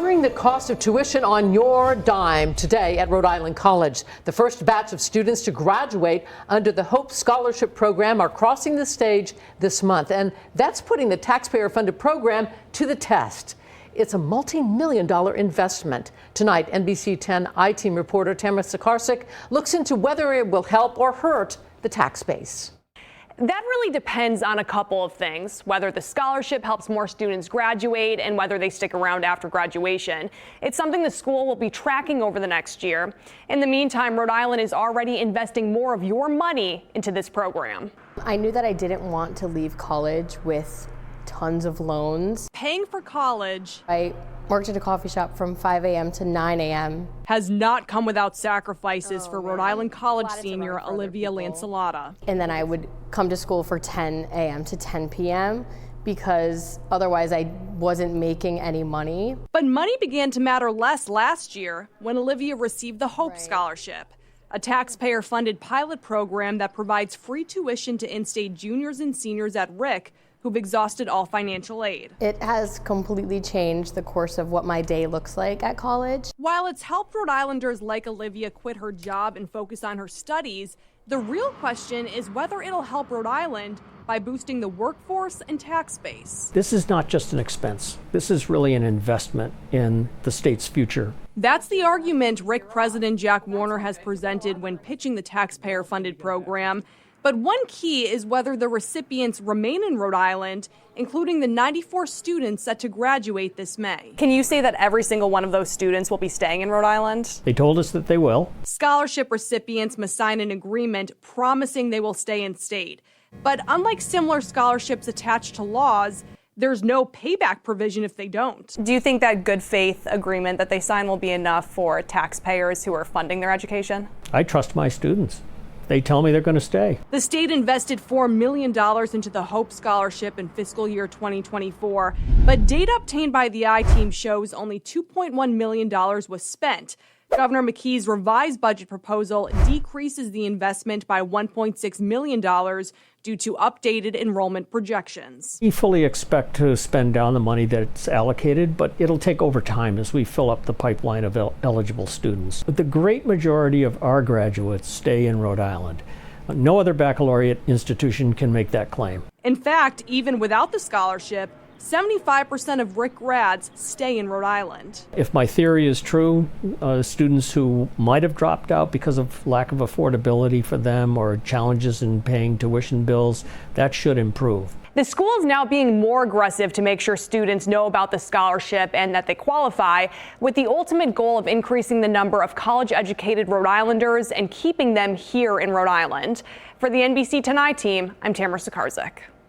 Covering the cost of tuition on your dime today at Rhode Island College. The first batch of students to graduate under the Hope Scholarship program are crossing the stage this month, and that's putting the taxpayer-funded program to the test. It's a multi-million-dollar investment. Tonight, NBC 10 I-Team reporter Tamara Sakarsik looks into whether it will help or hurt the tax base. That really depends on a couple of things, whether the scholarship helps more students graduate and whether they stick around after graduation. It's something the school will be tracking over the next year. In the meantime, Rhode Island is already investing more of your money into this program. I knew that I didn't want to leave college with tons of loans. Paying for college, I worked at a coffee shop from 5 a.m. to 9 a.m. has not come without sacrifices for Rhode Island College senior Olivia Lancellotta. And then I would come to school for 10 a.m. to 10 p.m. because otherwise I wasn't making any money. But money began to matter less last year when Olivia received the Hope Scholarship, a taxpayer-funded pilot program that provides free tuition to in-state juniors and seniors at RIC who've exhausted all financial aid. It has completely changed the course of what my day looks like at college. While it's helped Rhode Islanders like Olivia quit her job and focus on her studies, the real question is whether it'll help Rhode Island by boosting the workforce and tax base. This is not just an expense. This is really an investment in the state's future. That's the argument RIC President Jack Warner has presented when pitching the taxpayer-funded program. But one key is whether the recipients remain in Rhode Island, including the 94 students set to graduate this May. Can you say that every single one of those students will be staying in Rhode Island? They told us that they will. Scholarship recipients must sign an agreement promising they will stay in state. But unlike similar scholarships attached to laws, there's no payback provision if they don't. Do you think that good faith agreement that they sign will be enough for taxpayers who are funding their education? I trust my students. They tell me they're going to stay. The state invested $4 million into the Hope Scholarship in fiscal year 2024, but data obtained by the I-Team shows only $2.1 million was spent. Governor McKee's revised budget proposal decreases the investment by $1.6 million due to updated enrollment projections. We fully expect to spend down the money that's allocated, but it'll take over time as we fill up the pipeline of eligible students. But the great majority of our graduates stay in Rhode Island. No other baccalaureate institution can make that claim. In fact, even without the scholarship, 75% of RIC grads stay in Rhode Island. If my theory is true, students who might have dropped out because of lack of affordability for them or challenges in paying tuition bills, that should improve. The school is now being more aggressive to make sure students know about the scholarship and that they qualify, with the ultimate goal of increasing the number of college-educated Rhode Islanders and keeping them here in Rhode Island. For the NBC 10 I-Team, I'm Tamara Sakarsik.